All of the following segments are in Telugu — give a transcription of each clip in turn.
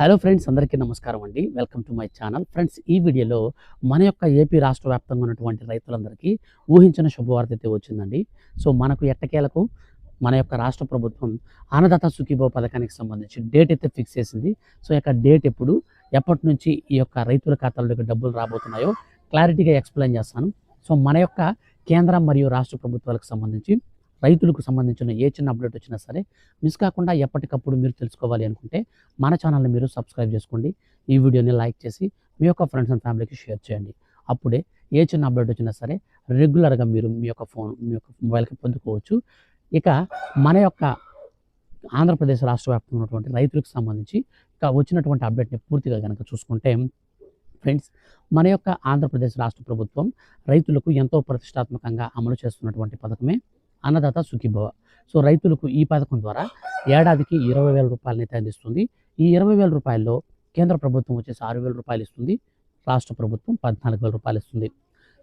హలో ఫ్రెండ్స్, అందరికీ నమస్కారం అండి. Welcome to my channel. Friends, ఈ వీడియోలో మన యొక్క ఏపీ రాష్ట్ర వ్యాప్తంగా ఉన్నటువంటి రైతులందరికీ ఊహించిన శుభవార్త అయితే వచ్చిందండి. సో మనకు ఎట్టకేలకు మన యొక్క రాష్ట్ర ప్రభుత్వం అన్నదాత సుఖీభవ పథకానికి సంబంధించి డేట్ అయితే ఫిక్స్ చేసింది. సో యొక్క డేట్ ఎప్పటి నుంచి ఈ యొక్క రైతుల ఖాతాల్లోకి డబ్బులు రాబోతున్నాయో క్లారిటీగా ఎక్స్ప్లెయిన్ చేస్తాను. సో మన యొక్క కేంద్ర మరియు రాష్ట్ర ప్రభుత్వాలకు సంబంధించి రైతులకు సంబంధించిన ఏ చిన్న అప్డేట్ వచ్చినా సరే మిస్ కాకుండా ఎప్పటికప్పుడు మీరు తెలుసుకోవాలి అనుకుంటే మన ఛానల్ని మీరు సబ్స్క్రైబ్ చేసుకోండి. ఈ వీడియోని లైక్ చేసి మీ యొక్క ఫ్రెండ్స్ అండ్ ఫ్యామిలీకి షేర్ చేయండి. అప్పుడే ఏ చిన్న అప్డేట్ వచ్చినా సరే రెగ్యులర్గా మీరు మీ యొక్క మొబైల్కి పొందుకోవచ్చు. ఇక మన యొక్క ఆంధ్రప్రదేశ్ రాష్ట్ర వ్యాప్తంగా ఉన్నటువంటి రైతులకు సంబంధించి ఇక వచ్చినటువంటి అప్డేట్ని పూర్తిగా కనుక చూసుకుంటే ఫ్రెండ్స్, మన యొక్క ఆంధ్రప్రదేశ్ రాష్ట్ర ప్రభుత్వం రైతులకు ఎంతో ప్రతిష్టాత్మకంగా అమలు చేస్తున్నటువంటి పథకమే అన్నదాత సుఖీభవ. సో రైతులకు ఈ పథకం ద్వారా ఏడాదికి 20,000 రూపాయలనైతే అందిస్తుంది. ఈ 20,000 రూపాయల్లో కేంద్ర ప్రభుత్వం వచ్చేసి 6,000 రూపాయలు ఇస్తుంది, రాష్ట్ర ప్రభుత్వం 14,000 రూపాయలు ఇస్తుంది.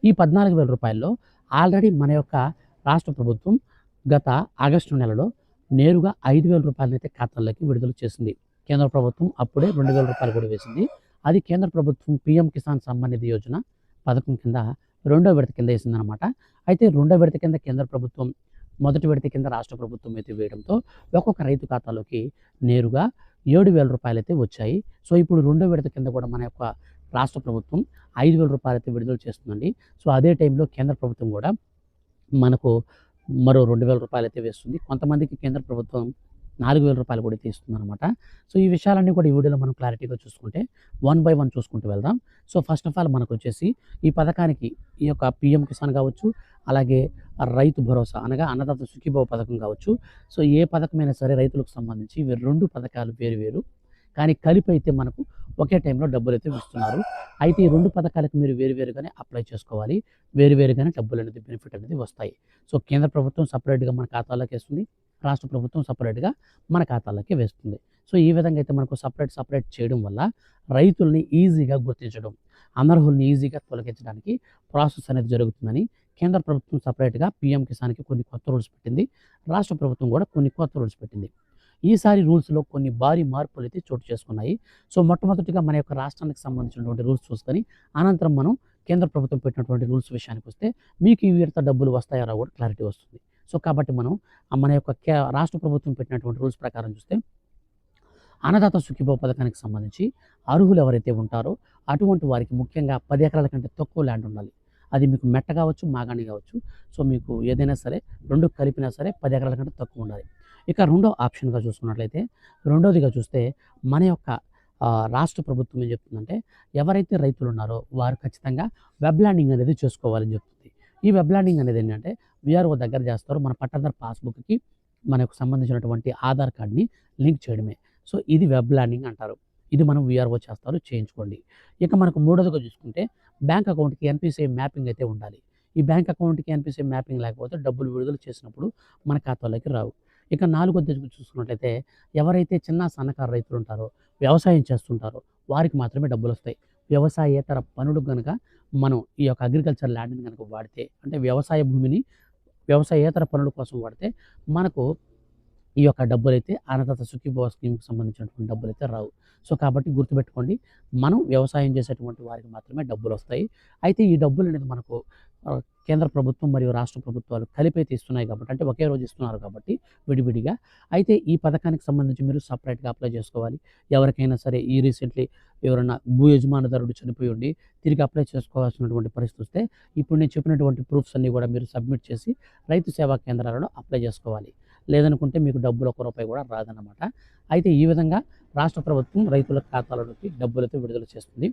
ఈ 14,000 రూపాయల్లో ఆల్రెడీ మన యొక్క రాష్ట్ర ప్రభుత్వం గత ఆగస్టు నెలలో నేరుగా 5,000 రూపాయలనైతే ఖాతాల్లోకి విడుదల చేసింది. కేంద్ర ప్రభుత్వం అప్పుడే 2,000 రూపాయలు కూడా వేసింది. అది కేంద్ర ప్రభుత్వం పీఎం కిసాన్ సమ్మాన్ నిధి యోజన పథకం కింద రెండో విడత కింద వేసిందనమాట. అయితే రెండో విడత కింద కేంద్ర ప్రభుత్వం, మొదటి విడత కింద రాష్ట్ర ప్రభుత్వం అయితే వేయడంతో ఒక్కొక్క రైతు ఖాతాలోకి నేరుగా 7,000 రూపాయలు అయితే వచ్చాయి. సో ఇప్పుడు రెండో విడత కింద కూడా మన యొక్క రాష్ట్ర ప్రభుత్వం 5,000 రూపాయలు అయితే విడుదల చేస్తుందండి. సో అదే టైంలో కేంద్ర ప్రభుత్వం కూడా మనకు మరో 2,000 రూపాయలు అయితే వేస్తుంది. కొంతమందికి కేంద్ర ప్రభుత్వం 4,000 రూపాయలు కూడా తీస్తుందన్నమాట. సో ఈ విషయాలన్నీ కూడా ఈ వీడియోలో మనం క్లారిటీగా చూసుకుంటే వన్ బై వన్ చూసుకుంటూ వెళ్దాం. సో ఫస్ట్ ఆఫ్ ఆల్ మనకు వచ్చేసి ఈ పథకానికి ఈ యొక్క పీఎం కిసాన్ కావచ్చు, అలాగే రైతు భరోసా అనగా అన్నదాత సుఖీభవ పథకం కావచ్చు. సో ఏ పథకమైనా సరే రైతులకు సంబంధించి ఇవి 2 పథకాలు వేరు కానీ కలిపి అయితే మనకు ఒకే టైంలో డబ్బులు అయితే ఇస్తున్నారు. అయితే ఈ 2 పథకాలకు మీరు వేరుగానే అప్లై చేసుకోవాలి. వేరుగానే డబ్బులు అనేది బెనిఫిట్ అనేది వస్తాయి. సో కేంద్ర ప్రభుత్వం సపరేట్గా మన ఖాతాలోకి వేస్తుంది, రాష్ట్ర ప్రభుత్వం సపరేట్గా మన ఖాతాలోకి వేస్తుంది. సో ఈ విధంగా అయితే మనకు సపరేట్ చేయడం వల్ల రైతుల్ని ఈజీగా గుర్తించడం, అనర్హుల్ని ఈజీగా తొలగించడానికి ప్రాసెస్ అనేది జరుగుతుందని కేంద్ర ప్రభుత్వం సపరేట్గా పీఎం కిసాన్కి కొన్ని కొత్త రూల్స్ పెట్టింది, రాష్ట్ర ప్రభుత్వం కూడా కొన్ని కొత్త రూల్స్ పెట్టింది. ఈసారి రూల్స్లో కొన్ని భారీ మార్పులు అయితే చోటు చేసుకున్నాయి. సో మొట్టమొదటిగా మన యొక్క రాష్ట్రానికి సంబంధించినటువంటి రూల్స్ చూసుకొని అనంతరం మనం కేంద్ర ప్రభుత్వం పెట్టినటువంటి రూల్స్ విషయానికి వస్తే మీకు ఈ విడత డబ్బులు వస్తాయో రావో కూడా క్లారిటీ వస్తుంది. సో కాబట్టి మనం మన యొక్క రాష్ట్ర ప్రభుత్వం పెట్టినటువంటి రూల్స్ ప్రకారం చూస్తే అన్నదాత సుఖీభవ పథకానికి సంబంధించి అర్హులు ఎవరైతే ఉంటారో అటువంటి వారికి ముఖ్యంగా 10 ఎకరాల కంటే తక్కువ ల్యాండ్ ఉండాలి. అది మీకు మెట్ట కావచ్చు, మాగాణి కావచ్చు. సో మీకు ఏదైనా సరే 2 కలిపినా సరే 10 ఎకరాల కంటే తక్కువ ఉండాలి. ఇక రెండో ఆప్షన్గా చూసుకున్నట్లయితే, రెండోదిగా చూస్తే మన యొక్క రాష్ట్ర ప్రభుత్వం ఏం చెప్తుందంటే ఎవరైతే రైతులు ఉన్నారో వారు ఖచ్చితంగా వెబ్ ల్యాండింగ్ అనేది చేసుకోవాలని చెప్తుంది. ఈ వెబ్ ల్యాండింగ్ అనేది ఏంటంటే వీఆర్ఓ దగ్గర చేస్తారు. మన పట్టాదారు పాస్బుక్కి మనకు సంబంధించినటువంటి ఆధార్ కార్డ్ని లింక్ చేయడమే. సో ఇది వెబ్ ల్యాండింగ్ అంటారు. ఇది మనం వీఆర్ఓ చేస్తారు, చేయించుకోండి. ఇక మనకు మూడోదిగా చూసుకుంటే బ్యాంక్ అకౌంట్కి ఎన్పిసిఐ మ్యాపింగ్ అయితే ఉండాలి. ఈ బ్యాంక్ అకౌంట్కి ఎన్పిసిఐ మ్యాపింగ్ లేకపోతే డబ్బులు విడుదల చేసినప్పుడు మన ఖాతాలోకి రావు. ఇక నాలుగోదిగా చూసుకున్నట్లయితే ఎవరైతే చిన్న సన్నకారు రైతులు ఉంటారో, వ్యవసాయం చేస్తుంటారో వారికి మాత్రమే డబ్బులు వస్తాయి. వ్యవసాయేతర పనులు కనుక మనం ఈ యొక్క అగ్రికల్చర్ ల్యాండ్ని కనుక వాడితే, అంటే వ్యవసాయ భూమిని వ్యవసాయేతర పనుల కోసం వాడితే మనకు ఈ యొక్క డబ్బులైతే అన్నదాత సుఖీభవ స్కీమ్కి సంబంధించినటువంటి డబ్బులైతే రావు. సో కాబట్టి గుర్తుపెట్టుకోండి, మనం వ్యవసాయం చేసేటువంటి వారికి మాత్రమే డబ్బులు వస్తాయి. అయితే ఈ డబ్బులు అనేది మనకు కేంద్ర ప్రభుత్వం మరియు రాష్ట్ర ప్రభుత్వాలు కలిపి అయితే ఇస్తున్నాయి కాబట్టి, అంటే ఒకే రోజు ఇస్తున్నారు కాబట్టి విడివిడిగా. అయితే ఈ పథకానికి సంబంధించి మీరు సపరేట్గా అప్లై చేసుకోవాలి. ఎవరికైనా సరే ఈ రీసెంట్లీ ఎవరైనా భూ యజమానుదారుడు చనిపోయి ఉండి తిరిగి అప్లై చేసుకోవాల్సినటువంటి పరిస్థితి వస్తే ఇప్పుడు నేను చెప్పినటువంటి ప్రూఫ్స్ అన్నీ కూడా మీరు సబ్మిట్ చేసి రైతు సేవా కేంద్రాలలో అప్లై చేసుకోవాలి. లేదనుకుంటే మీకు డబ్బులు ₹1 కూడా రాదన్నమాట. అయితే ఈ విధంగా రాష్ట్ర ప్రభుత్వం రైతుల ఖాతాలలోకి డబ్బులతో విడుదల చేస్తుంది.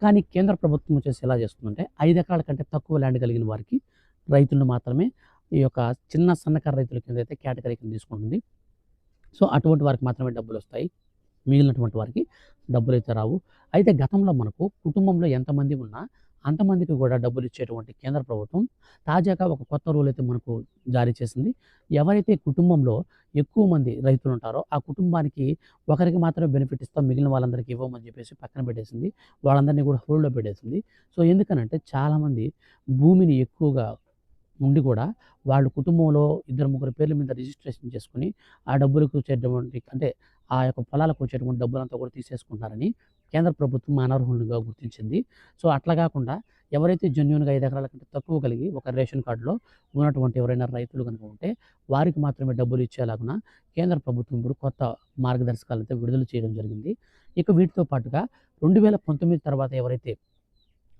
కానీ కేంద్ర ప్రభుత్వం వచ్చేసి ఎలా చేస్తుందంటే 5 ఎకరాల కంటే తక్కువ ల్యాండ్ కలిగిన వారికి రైతులను మాత్రమే ఈ యొక్క చిన్న సన్నకారు రైతుల కింద అయితే కేటగిరీ కింద తీసుకుంటుంది. సో అటువంటి వారికి మాత్రమే డబ్బులు వస్తాయి, మిగిలినటువంటి వారికి డబ్బులు అయితే రావు. అయితే గతంలో మనకు కుటుంబంలో ఎంతమంది ఉన్నా అంతమందికి కూడా డబ్బులు ఇచ్చేటువంటి కేంద్ర ప్రభుత్వం తాజాగా ఒక కొత్త రూల్ అయితే మనకు జారీ చేసింది. ఎవరైతే కుటుంబంలో ఎక్కువ మంది రైతులు ఉంటారో ఆ కుటుంబానికి ఒకరికి మాత్రమే బెనిఫిట్ ఇస్తాం, మిగిలిన వాళ్ళందరికీ ఇవ్వమని చెప్పేసి పక్కన పెట్టేసింది. వాళ్ళందరినీ కూడా హోల్డ్లో పెట్టేసింది. సో ఎందుకనంటే చాలామంది భూమిని ఎక్కువగా ఉండి కూడా వాళ్ళు కుటుంబంలో 2, 3 పేర్ల మీద రిజిస్ట్రేషన్ చేసుకొని ఆ డబ్బులకు చేసేటువంటి, అంటే ఆ యొక్క పొలాలకు వచ్చేటువంటి డబ్బులంతా కూడా తీసేసుకుంటున్నారని కేంద్ర ప్రభుత్వం అనర్హులుగా గుర్తించింది. సో, అట్లా కాకుండా ఎవరైతే జెన్యూన్‌గా 5 ఎకరాల కంటే తక్కువ కలిగి ఒక రేషన్ కార్డ్‌లో ఉన్నటువంటి ఎవరైనా రైతులు గనుక ఉంటే వారికి మాత్రమే డబ్బులు ఇచ్చేలాగున కేంద్ర ప్రభుత్వం ఇప్పుడు కొత్త మార్గదర్శకాలైతే విడుదల చేయడం జరిగింది. ఇక వీటితో పాటుగా 2019 తర్వాత ఎవరైతే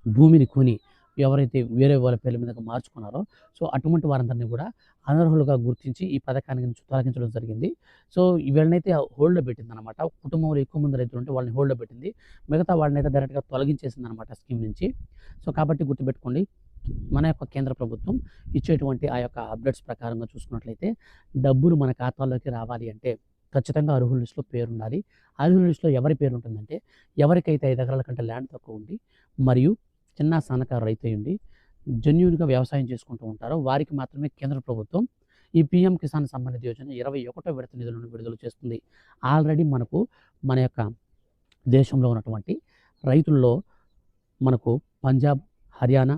భూమిని కొని ఎవరైతే వేరే వాళ్ళ పేర్ల మీదకి మార్చుకున్నారో సో అటువంటి వారందరినీ కూడా అనర్హులుగా గుర్తించి ఈ పథకానికి నుంచి తొలగించడం జరిగింది. సో వీళ్ళనైతే హోల్డ్‌లో పెట్టిందనమాట. కుటుంబంలో ఎక్కువ మంది రైతులు ఉంటే వాళ్ళని హోల్డ్‌లో పెట్టింది. మిగతా వాళ్ళనైతే డైరెక్ట్‌గా తొలగించేసిందనమాట స్కీమ్ నుంచి. సో కాబట్టి గుర్తుపెట్టుకోండి. మన యొక్క కేంద్ర ప్రభుత్వం ఇచ్చేటువంటి ఆ యొక్క అప్డేట్స్ ప్రకారంగా చూసుకున్నట్లయితే డబ్బులు మన ఖాతాల్లోకి రావాలి అంటే ఖచ్చితంగా అర్హుల లిస్ట్‌లో పేరుండాలి. అర్హుల లిస్ట్‌లో ఎవరి పేరు ఉంటుందంటే ఎవరికైతే 5 ఎకరాల కంటే ల్యాండ్ తక్కువ ఉండి మరియు చిన్న సన్నకారు రైతయ్యుండి జెన్యూన్‌గా వ్యవసాయం చేసుకుంటూ ఉంటారో వారికి మాత్రమే కేంద్ర ప్రభుత్వం ఈ పీఎం కిసాన్ సమ్మాన్ నిధి యోజన 21వ విడత నిధులను విడుదల చేస్తుంది. ఆల్రెడీ మనకు మన యొక్క దేశంలో ఉన్నటువంటి రైతుల్లో మనకు పంజాబ్, హర్యానా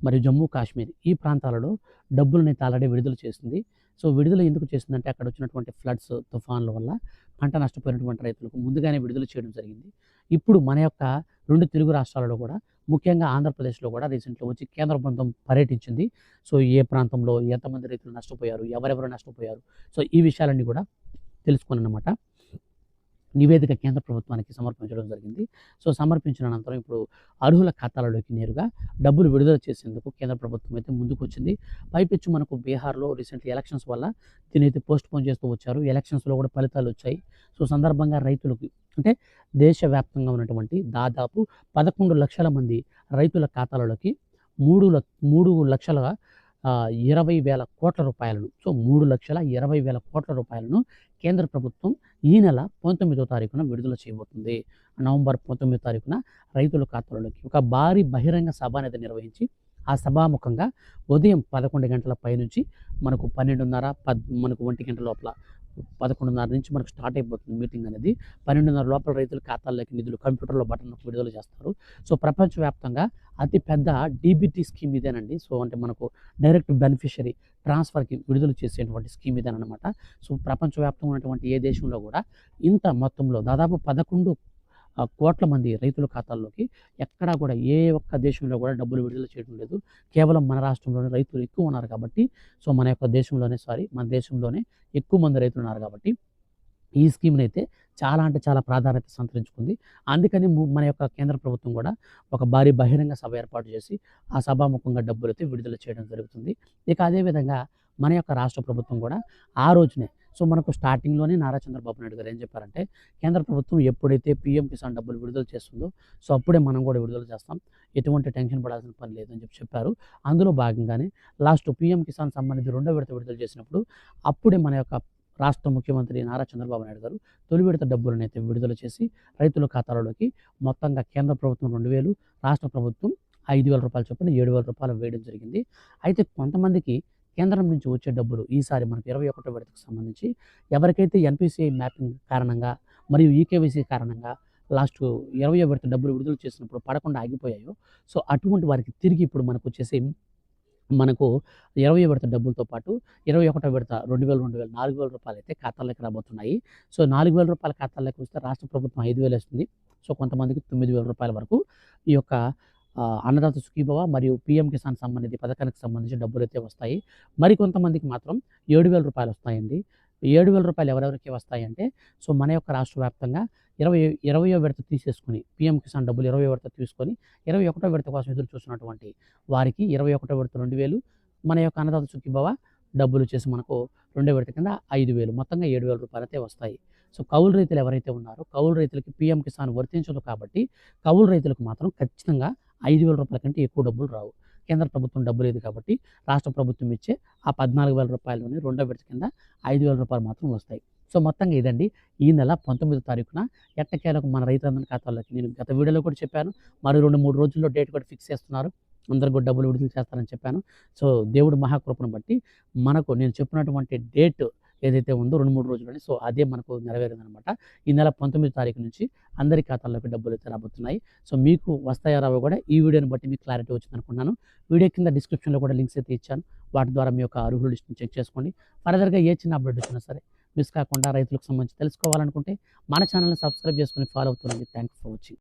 మరియు జమ్మూ కాశ్మీర్ ఈ ప్రాంతాలలో డబ్బులనైతే ఆల్రెడీ విడుదల చేసింది. సో, విడుదల ఎందుకు చేసిందంటే అక్కడ వచ్చినటువంటి ఫ్లడ్స్, తుఫాన్ల వల్ల పంట నష్టపోయినటువంటి రైతులకు ముందుగానే విడుదల చేయడం జరిగింది. ఇప్పుడు మన యొక్క 2 తెలుగు రాష్ట్రాలలో కూడా ముఖ్యంగా ఆంధ్రప్రదేశ్‌లో కూడా రీసెంట్‌గా వచ్చి కేంద్ర బృందం పర్యటించింది. సో, ఏ ప్రాంతంలో ఎంతమంది రైతులు నష్టపోయారు, ఎవరెవరు నష్టపోయారు, సో ఈ విషయాలన్నీ కూడా తెలుసుకున్నానన్నమాట. నివేదిక కేంద్ర ప్రభుత్వానికి సమర్పించడం జరిగింది. సో, సమర్పించిన అనంతరం ఇప్పుడు అర్హుల ఖాతాలలోకి నేరుగా డబ్బులు విడుదల చేసేందుకు కేంద్ర ప్రభుత్వం అయితే ముందుకొచ్చింది. పైపెచ్చు మనకు బీహార్‌లో రీసెంట్‌లీ ఎలక్షన్స్ వల్ల దీన్నైతే పోస్ట్‌పోన్ చేస్తూ వచ్చారు. ఎలక్షన్స్‌లో కూడా ఫలితాలు వచ్చాయి. సో, సందర్భంగా రైతులకి అంటే దేశవ్యాప్తంగా ఉన్నటువంటి దాదాపు 11,00,000 మంది రైతుల ఖాతాలలోకి 3,20,000 కోట్ల రూపాయలను సో 3,20,000 కోట్ల రూపాయలను కేంద్ర ప్రభుత్వం ఈ నెల 19వ తారీఖున విడుదల చేయబోతుంది. నవంబర్ 19వ తారీఖున రైతుల ఖాతాలలోకి ఒక భారీ బహిరంగ సభ అనేది నిర్వహించి ఆ సభాముఖంగా ఉదయం 11 గంటల పైనుంచి మనకు 12:30 మనకు 1 గంట లోపల 11:30 నుంచి మనకు స్టార్ట్ అయిపోతుంది మీటింగ్ అనేది. 12:30 లోపల రైతుల ఖాతాల్లోకి నిధులు కంప్యూటర్‌లో బటన్ నొక్కి విడుదల చేస్తారు. సో, ప్రపంచవ్యాప్తంగా అతి పెద్ద డీబీటీ స్కీమ్ ఇదేనండి. సో, అంటే మనకు డైరెక్ట్ బెనిఫిషరీ ట్రాన్స్‌ఫర్‌కి విడుదల చేసేటువంటి స్కీమ్ ఇదేననమాట. సో, ప్రపంచవ్యాప్తంగా ఉన్నటువంటి ఏ దేశంలో కూడా ఇంత మొత్తంలో దాదాపు 11 కోట్ల మంది రైతుల ఖాతాల్లోకి ఎక్కడా కూడా ఏ ఒక్క దేశంలో కూడా డబ్బులు విడుదల చేయడం లేదు. కేవలం మన రాష్ట్రంలోనే రైతులు ఎక్కువ ఉన్నారు కాబట్టి సో, మన యొక్క దేశంలోనే మన దేశంలోనే ఎక్కువ మంది రైతులు ఉన్నారు కాబట్టి ఈ స్కీమ్‌నైతే చాలా అంటే చాలా ప్రాధాన్యత సంతరించుకుంది. అందుకని మన యొక్క కేంద్ర ప్రభుత్వం కూడా ఒక భారీ బహిరంగ సభ ఏర్పాటు చేసి ఆ సభాముఖంగా డబ్బులైతే విడుదల చేయడం జరుగుతుంది. ఇక అదే విధంగా మన యొక్క రాష్ట్ర ప్రభుత్వం కూడా ఆ రోజునే సో, మనకు స్టార్టింగ్‌లోనే నారా చంద్రబాబు నాయుడు గారు ఏం చెప్పారంటే కేంద్ర ప్రభుత్వం ఎప్పుడైతే పీఎం కిసాన్ డబ్బులు విడుదల చేస్తుందో సో, అప్పుడే మనం కూడా విడుదల చేస్తాం. ఎటువంటి టెన్షన్ పడాల్సిన పని లేదని చెప్పారు. అందులో భాగంగానే లాస్ట్ పీఎం కిసాన్ సమ్మాన్ నిధి 2వ విడత విడుదల చేసినప్పుడు అప్పుడే మన యొక్క రాష్ట్ర ముఖ్యమంత్రి నారా చంద్రబాబు నాయుడు గారు తొలి విడత డబ్బులనైతే విడుదల చేసి రైతుల ఖాతాలలోకి మొత్తంగా కేంద్ర ప్రభుత్వం 2,000 రాష్ట్ర ప్రభుత్వం రూ. 5,000 చొప్పున రూ. 7,000 వేయడం జరిగింది. అయితే కొంతమందికి కేంద్రం నుంచి వచ్చే డబ్బులు ఈసారి మనకు 21వ విడతకు సంబంధించి ఎవరికైతే ఎన్‌పీసీఐ మ్యాపింగ్ కారణంగా మరియు ఈకేవైసీ కారణంగా లాస్ట్ 20వ విడత డబ్బులు విడుదల చేసినప్పుడు పడకుండా ఆగిపోయాయో సో, అటువంటి వారికి తిరిగి ఇప్పుడు మనకొచ్చేసి మనకు 20వ విడత డబ్బులతో పాటు 21వ విడత 2,000, 2,000, రూ. 4,000 అయితే ఖాతాల్లోకి రాబోతున్నాయి. సో, రూ. 4,000 ఖాతాల్లోకి వస్తే రాష్ట్ర ప్రభుత్వం 5,000 ఇస్తుంది. సో, కొంతమందికి రూ. 9,000 వరకు ఈ యొక్క అన్నదాత సుఖీభవ మరియు పీఎం కిసాన్ సమ్మాన్ నిధి పథకానికి సంబంధించి డబ్బులైతే వస్తాయి. మరికొంతమందికి మాత్రం రూ. 7,000 వస్తాయండి. రూ. 7,000 ఎవరెవరికి వస్తాయంటే సో, మన యొక్క రాష్ట్ర వ్యాప్తంగా 20వ విడత తీసేసుకొని పీఎం కిసాన్ డబ్బులు 20వ విడత తీసుకొని 21వ విడత కోసం ఎదురు చూస్తున్నటువంటి వారికి 21వ విడత 2,000 మన యొక్క అన్నదాత సుఖీభవ డబ్బులు వచ్చేసి మనకు 2వ విడత కింద 5,000 మొత్తంగా రూ. 7,000 అయితే వస్తాయి. సో, కౌలు రైతులు ఎవరైతే ఉన్నారో కౌలు రైతులకి పీఎం కిసాన్ వర్తించదు కాబట్టి కౌలు రైతులకు మాత్రం ఖచ్చితంగా రూ. 5,000 కంటే ఎక్కువ డబ్బులు రావు. కేంద్ర ప్రభుత్వం డబ్బు లేదు కాబట్టి రాష్ట్ర ప్రభుత్వం ఇచ్చే ఆ రూ. 14,000లోని 2వ విడత కింద రూ. 5,000 మాత్రం వస్తాయి. సో, మొత్తంగా ఇదండి ఈ నెల 19వ తారీఖున ఎట్టకేలకు మన రైతులందరి ఖాతాల్లోకి నేను గత వీడియోలో కూడా చెప్పాను. మరి 2, 3 రోజుల్లో డేట్ కూడా ఫిక్స్ చేస్తున్నారు. అందరికి కూడా డబ్బులు విడుదల చేస్తారని చెప్పాను. సో, దేవుడి మహాకృపను బట్టి మనకు నేను చెప్పినటువంటి డేట్ ఏదైతే ఉందో 2, 3 రోజుల్లోనే సో, అదే మనకు నెరవేరిందనమాట. ఈ నెల 19వ తారీఖు నుంచి అందరి ఖాతాల్లోకి డబ్బులైతే రాబోతున్నాయి. సో, మీకు వస్తాయో రావో కూడా ఈ వీడియోని బట్టి మీకు క్లారిటీ వచ్చిందనుకుంటున్నాను. వీడియో కింద డిస్క్రిప్షన్‌లో కూడా లింక్స్ అయితే ఇచ్చాను. వాటి ద్వారా మీ యొక్క అర్హుల లిస్ట్‌ని చెక్ చేసుకోండి. ఫర్దర్‌గా ఏ చిన్న అప్డేట్ వచ్చినా సరే మిస్ కాకుండా రైతులకు సంబంధించి తెలుసుకోవాలనుకుంటే మన ఛానల్ని సబ్స్క్రైబ్ చేసుకొని ఫాలో అవుతుండండి. Thanks for watching.